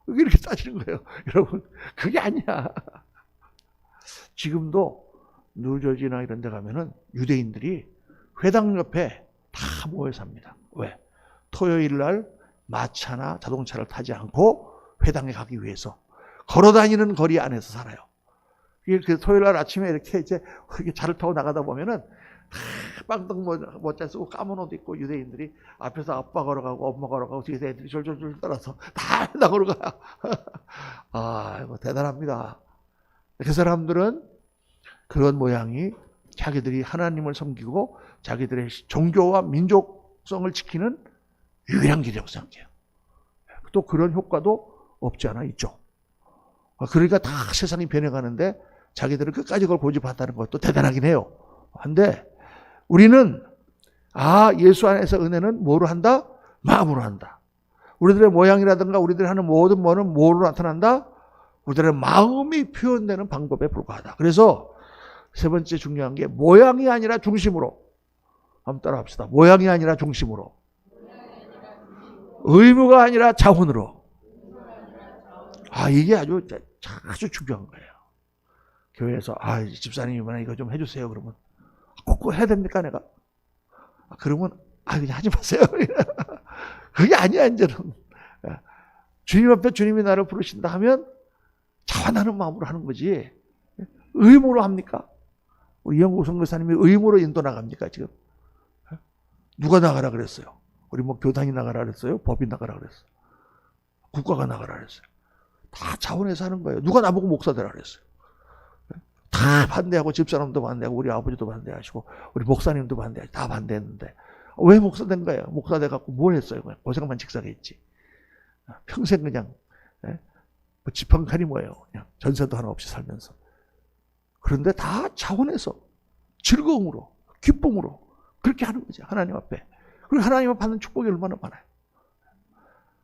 이렇게 따지는 거예요. 여러분, 그게 아니야. 지금도 뉴저지나 이런 데 가면은 유대인들이 회당 옆에 다 모여 삽니다. 왜? 토요일 날 마차나 자동차를 타지 않고 회당에 가기 위해서 걸어 다니는 거리 안에서 살아요. 그 토요일 날 아침에 이렇게 차를 타고 나가다 보면은 빵떡 모자 쓰고 까만 옷 입고 유대인들이 앞에서 아빠 걸어가고 엄마 걸어가고 뒤에서 애들이 졸졸졸 따라서 다 걸어가요. 이거 대단합니다. 그 사람들은 그런 모양이 자기들이 하나님을 섬기고 자기들의 종교와 민족성을 지키는 유일한 길이라고 생각해요. 또 그런 효과도 없지 않아 있죠. 그러니까 다 세상이 변해가는데 자기들은 끝까지 그걸 고집한다는 것도 대단하긴 해요. 한데 우리는 예수 안에서 은혜는 뭐로 한다? 마음으로 한다. 우리들의 모양이라든가 우리들이 하는 모든 뭐는 뭐로 나타난다? 우리들의 마음이 표현되는 방법에 불과하다. 그래서 세 번째 중요한 게 모양이 아니라 중심으로. 한번 따라 합시다. 모양이 아니라 중심으로. 의무가 아니라 자원으로. 이게 아주 중요한 거예요. 교회에서 집사님이나 이거 좀 해주세요. 그러면 꼭 해야 됩니까 내가? 그러면 그냥 하지 마세요. 그게 아니야 이제는. 주님 앞에 주님이 나를 부르신다 하면 자원하는 마음으로 하는 거지. 의무로 합니까? 우리 이영국 선교사님이 의무로 인도 나갑니까 지금? 누가 나가라 그랬어요? 우리 교단이 나가라 그랬어요? 법이 나가라 그랬어요? 국가가 나가라 그랬어요? 다 자원해서 하는 거예요. 누가 나보고 목사 되라 그랬어요? 다 반대하고 집사람도 반대하고 우리 아버지도 반대하시고 우리 목사님도 반대하시고 다 반대했는데 왜 목사 된 거예요? 목사 돼갖고 뭘 했어요? 고생만 직사했지. 평생 그냥 지팡칼이 뭐예요? 그냥 전세도 하나 없이 살면서. 그런데 다 자원해서 즐거움으로 기쁨으로 그렇게 하는 거죠. 하나님 앞에. 그리고 하나님 앞에 받는 축복이 얼마나 많아요.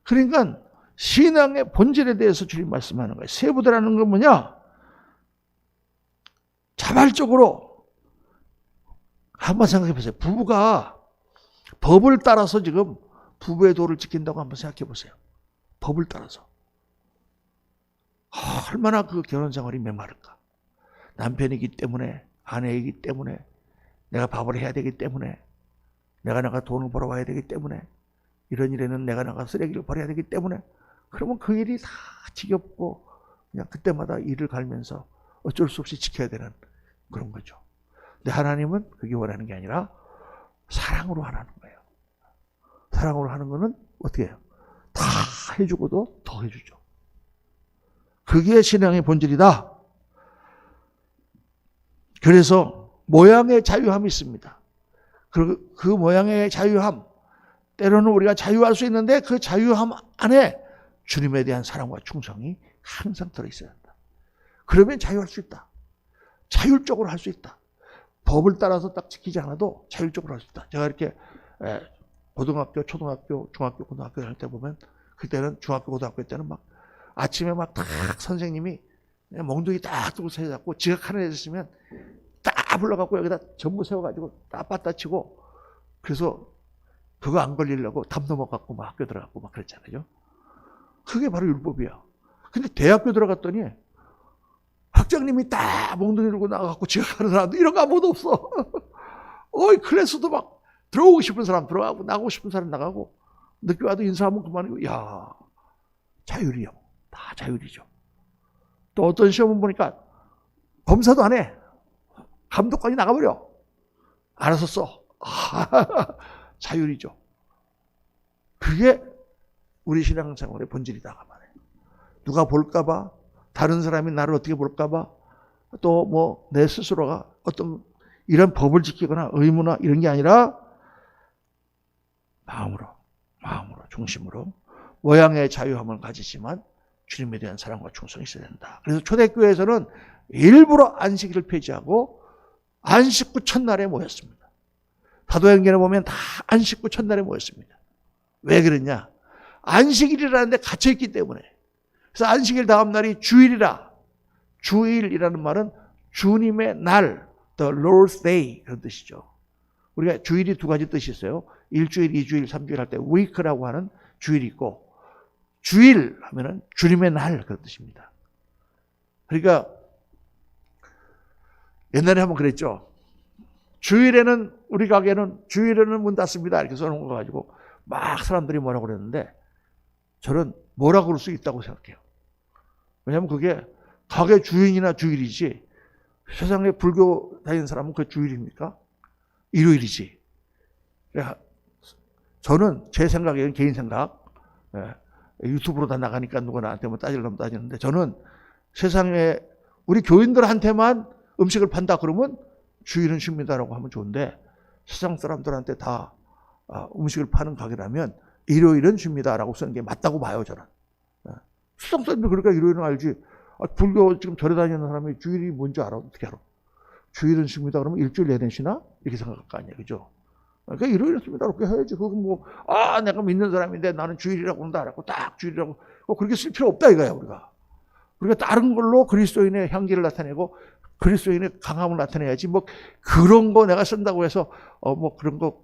그러니까 신앙의 본질에 대해서 주님 말씀하는 거예요. 세부대라는 건 뭐냐? 자발적으로 한번 생각해 보세요. 부부가 법을 따라서 지금 부부의 도를 지킨다고 한번 생각해 보세요. 법을 따라서. 얼마나 그 결혼 생활이 메마를까. 남편이기 때문에, 아내이기 때문에, 내가 밥을 해야 되기 때문에, 내가 돈을 벌어와야 되기 때문에, 이런 일에는 내가 쓰레기를 버려야 되기 때문에, 그러면 그 일이 다 지겹고 그냥 그때마다 일을 갈면서 어쩔 수 없이 지켜야 되는 그런 거죠. 근데 하나님은 그게 원하는 게 아니라 사랑으로 하라는 거예요. 사랑으로 하는 거는 어떻게 해요? 다 해주고도 더 해주죠. 그게 신앙의 본질이다. 그래서 모양의 자유함이 있습니다. 그 모양의 자유함, 때로는 우리가 자유할 수 있는데 그 자유함 안에 주님에 대한 사랑과 충성이 항상 들어있어야 한다. 그러면 자유할 수 있다. 자율적으로 할 수 있다. 법을 따라서 딱 지키지 않아도 자율적으로 할 수 있다. 제가 이렇게 고등학교, 초등학교, 중학교, 고등학교 할 때 보면 그때는 중학교, 고등학교 때는 막 아침에 막 딱 선생님이 몽둥이 딱 들고 세워갖고 지각하는 애들 있으면 딱 불러갖고 여기다 전부 세워가지고 딱 빠따 치고 그래서 그거 안 걸리려고 담 넘어갖고 막 학교 들어갔고 막 그랬잖아요. 그게 바로 율법이야. 근데 대학교 들어갔더니 학장님이 딱 몽둥이 들고 나가갖고 지각하는 사람도 이런 거 아무도 없어. 클래스도 막 들어오고 싶은 사람 들어가고 나가고 싶은 사람 나가고 늦게 와도 인사하면 그만이고 자율이요. 다 자율이죠. 또 어떤 시험은 보니까 검사도 안 해. 감독관이 나가버려. 알아서 써. 자율이죠. 그게 우리 신앙생활의 본질이다. 누가 볼까봐, 다른 사람이 나를 어떻게 볼까봐, 또 내 스스로가 어떤 이런 법을 지키거나 의무나 이런 게 아니라 마음으로, 중심으로 모양의 자유함을 가지지만 주님에 대한 사랑과 충성이 있어야 된다. 그래서 초대교회에서는 일부러 안식일을 폐지하고 안식구 첫날에 모였습니다. 사도행전에 보면 다 안식구 첫날에 모였습니다. 왜 그랬냐? 안식일이라는 데 갇혀있기 때문에. 그래서 안식일 다음 날이 주일이라. 주일이라는 말은 주님의 날, the Lord's Day 그런 뜻이죠. 우리가 주일이 두 가지 뜻이 있어요. 일주일, 이주일, 삼주일 할 때 week라고 하는 주일이 있고 주일 하면은 주님의 날 그런 뜻입니다. 그러니까 옛날에 한번 그랬죠. 주일에는 우리 가게는 주일에는 문 닫습니다. 이렇게 써놓은 거 가지고 막 사람들이 뭐라고 그랬는데 저는 뭐라고 그럴 수 있다고 생각해요. 왜냐하면 그게 가게 주인이나 주일이지 세상에 불교 다니는 사람은 그 주일입니까? 일요일이지. 저는 제 생각에는 개인 생각, 유튜브로 다 나가니까 누가 나한테 뭐 따지려면 따지는데, 저는 세상에 우리 교인들한테만 음식을 판다 그러면 주일은 쉽니다라고 하면 좋은데, 세상 사람들한테 다 음식을 파는 가게라면 일요일은 쉽니다라고 쓰는 게 맞다고 봐요, 저는. 세상 사람들 그러니까 일요일은 알지. 불교 지금 절에 다니는 사람이 주일이 뭔지 알아? 어떻게 알아? 주일은 쉽니다 그러면 일주일 내내 쉬나? 이렇게 생각할 거 아니에요, 그죠? 그러니까 일요일은 쉽니다 이렇게 해야지. 그건 뭐, 내가 믿는 사람인데 나는 주일이라고 한다 알았고 딱 주일이라고 그렇게 쓸 필요 없다 이거야. 우리가 다른 걸로 그리스도인의 향기를 나타내고 그리스도인의 강함을 나타내야지. 뭐 그런 거 내가 쓴다고 해서 뭐 그런 거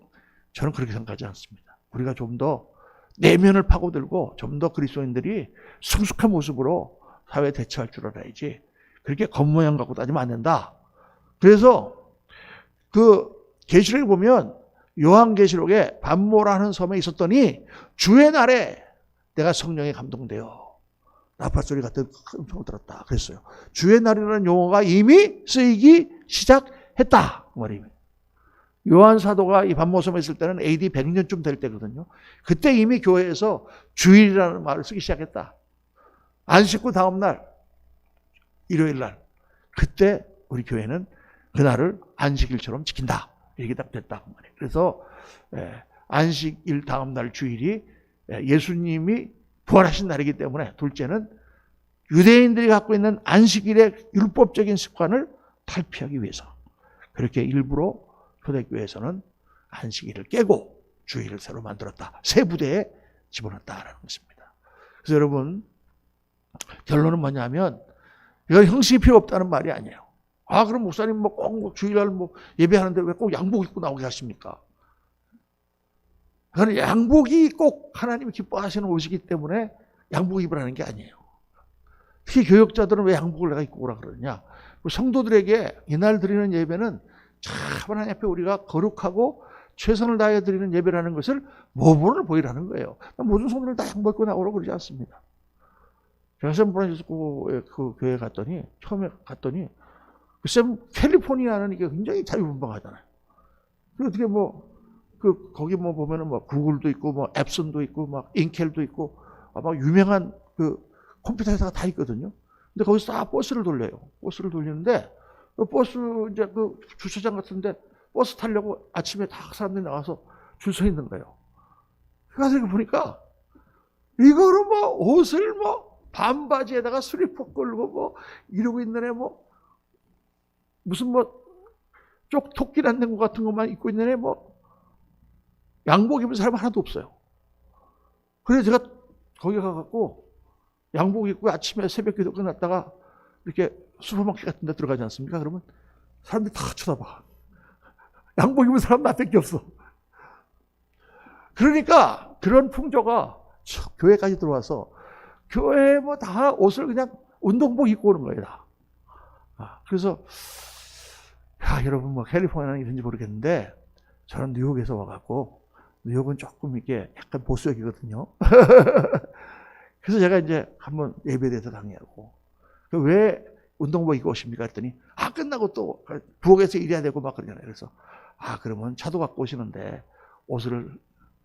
저는 그렇게 생각하지 않습니다. 우리가 좀 더 내면을 파고들고 좀 더 그리스도인들이 성숙한 모습으로 사회에 대처할 줄 알아야지. 그렇게 겉모양 갖고 따지면 안 된다. 그래서 그 계시록에 보면 요한계시록에 반모라는 섬에 있었더니 주의 날에 내가 성령에 감동되어 나팔소리 같은 큰 음성을 들었다 그랬어요. 주의 날이라는 용어가 이미 쓰이기 시작했다 그 말입니다. 요한 사도가 이 반모섬에 있을 때는 AD 100년쯤 될 때거든요. 그때 이미 교회에서 주일이라는 말을 쓰기 시작했다. 안식 후 다음 날 일요일 날 그때 우리 교회는 그날을 안식일처럼 지킨다. 이렇게 딱 됐다 그 말이에요. 그래서 안식일 다음 날 주일이 예수님이 부활하신 날이기 때문에, 둘째는 유대인들이 갖고 있는 안식일의 율법적인 습관을 탈피하기 위해서 그렇게 일부러 초대교회에서는 안식일을 깨고 주일을 새로 만들었다. 새 부대에 집어넣었다라는 것입니다. 그래서 여러분, 결론은 뭐냐면 이건 형식이 필요 없다는 말이 아니에요. 그럼 목사님 뭐 꼭 주일날 뭐 예배하는데 왜 꼭 양복 입고 나오게 하십니까? 그건 양복이 꼭 하나님이 기뻐하시는 옷이기 때문에 양복 입으라는 게 아니에요. 특히 교역자들은 왜 양복을 내가 입고 오라 그러느냐? 성도들에게 이날 드리는 예배는 참 하나님 앞에 우리가 거룩하고 최선을 다해 드리는 예배라는 것을 모범을 보이라는 거예요. 모든 성도들 다 양복 입고 나오라고 그러지 않습니다. 제가 샌프란시스코 그 교회 갔더니, 처음에 갔더니 캘리포니아는 이게 굉장히 자유분방하잖아요. 어떻게 거기 보면은 구글도 있고, 앱슨도 있고, 인켈도 있고, 막 유명한 그 컴퓨터 회사가 다 있거든요. 근데 거기서 다 버스를 돌려요. 버스를 돌리는데, 버스 이제 그 주차장 같은데 버스 타려고 아침에 다 사람들이 나와서 줄 서 있는 거예요. 가서 보니까, 이거를 옷을 반바지에다가 슬리퍼 끌고 이러고 있는 애 무슨 쪽 토끼 낳는 것 같은 것만 입고 있는 애 양복 입은 사람 하나도 없어요. 그래서 제가 거기 가갖고 양복 입고 아침에 새벽 기도 끝났다가 이렇게 슈퍼마켓 같은 데 들어가지 않습니까? 그러면 사람들이 다 쳐다봐. 양복 입은 사람 나밖에 없어. 그러니까 그런 풍조가 교회까지 들어와서 교회에 다 옷을 그냥 운동복 입고 오는 거예요. 다. 그래서 여러분 캘리포니아는 이런지 모르겠는데 저는 뉴욕에서 와갖고 뉴욕은 조금 이게 약간 보수적이거든요. 그래서 제가 이제 한번 예배에 대해서 강의하고 왜 운동복 입고 오십니까? 했더니 끝나고 또 부엌에서 일해야 되고 막 그러잖아요. 그래서 그러면 차도 갖고 오시는데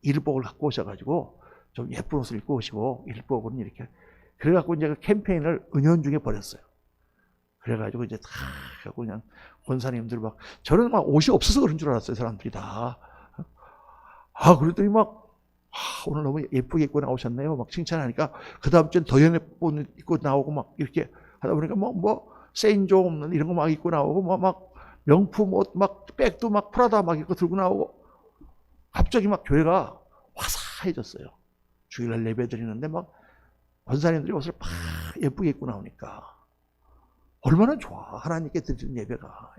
일복을 갖고 오셔가지고 좀 예쁜 옷을 입고 오시고 일복은 이렇게 그래갖고 이제 그 캠페인을 은연중에 벌였어요. 그래가지고 이제 다 하고 그냥 권사님들 저는 옷이 없어서 그런 줄 알았어요. 사람들이 다. 그랬더니 오늘 너무 예쁘게 입고 나오셨네요. 칭찬하니까 그 다음 주엔 더 예쁜 입고 나오고 이렇게 하다 보니까 세인종 없는 이런 거 입고 나오고 명품 옷 백도 프라다 입고 들고 나오고 갑자기 교회가 화사해졌어요. 주일날 예배 드리는데 권사님들이 옷을 예쁘게 입고 나오니까 얼마나 좋아. 하나님께 드리는 예배가.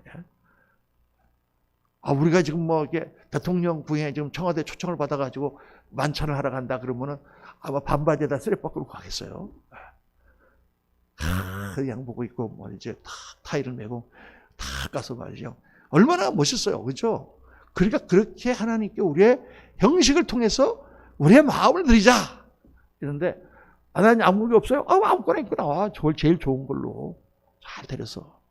우리가 지금 이렇게 대통령 부에 지금 청와대 초청을 받아가지고 만찬을 하러 간다 그러면은 아마 반바지에다 쓰레빠 끌고 가겠어요. 양복 입고 이제 다 타이를 메고 다 가서 말이죠. 얼마나 멋있어요. 그죠? 그러니까 그렇게 하나님께 우리의 형식을 통해서 우리의 마음을 드리자. 이런데 하나님 양복이 없어요? 아무거나 입고 나와. 제일 좋은 걸로 잘 데려서.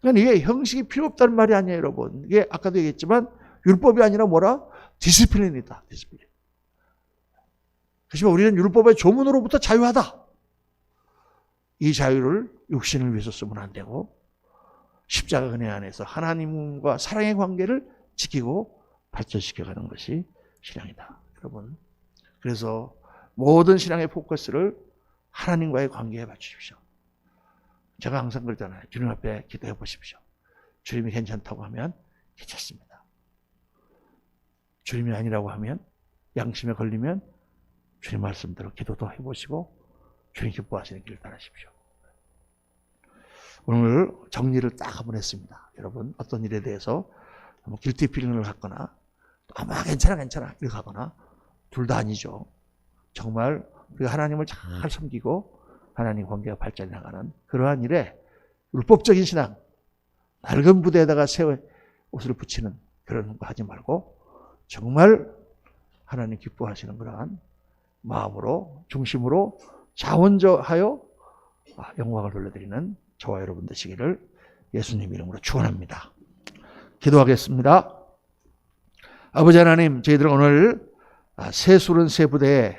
그러니까 이게 형식이 필요 없다는 말이 아니에요, 여러분. 이게 아까도 얘기했지만 율법이 아니라 뭐라? 디스플린이다. 디스플린. 그렇지만 우리는 율법의 조문으로부터 자유하다. 이 자유를 육신을 위해서 쓰면 안 되고 십자가 은혜 안에서 하나님과 사랑의 관계를 지키고 발전시켜가는 것이 신앙이다. 여러분. 그래서 모든 신앙의 포커스를 하나님과의 관계에 맞추십시오. 제가 항상 그러잖아요. 주님 앞에 기도해 보십시오. 주님이 괜찮다고 하면 괜찮습니다. 주님이 아니라고 하면 양심에 걸리면 주님 말씀대로 기도도 해보시고 주님 기뻐하시는 길을 따르십시오. 오늘 정리를 딱 한번 했습니다. 여러분 어떤 일에 대해서 길티 필링을 갖거나 아마 괜찮아 이렇게 하거나 둘 다 아니죠. 정말 우리가 하나님을 잘 섬기고 하나님 관계가 발전해 나가는 그러한 일에 율법적인 신앙, 낡은 부대에다가 새 옷을 붙이는 그런 거 하지 말고 정말 하나님 기뻐하시는 그러한 마음으로 중심으로 자원하여 영광을 돌려드리는 저와 여러분 되시기를 예수님 이름으로 축원합니다. 기도하겠습니다. 아버지 하나님, 저희들은 오늘 새 술은 새 부대에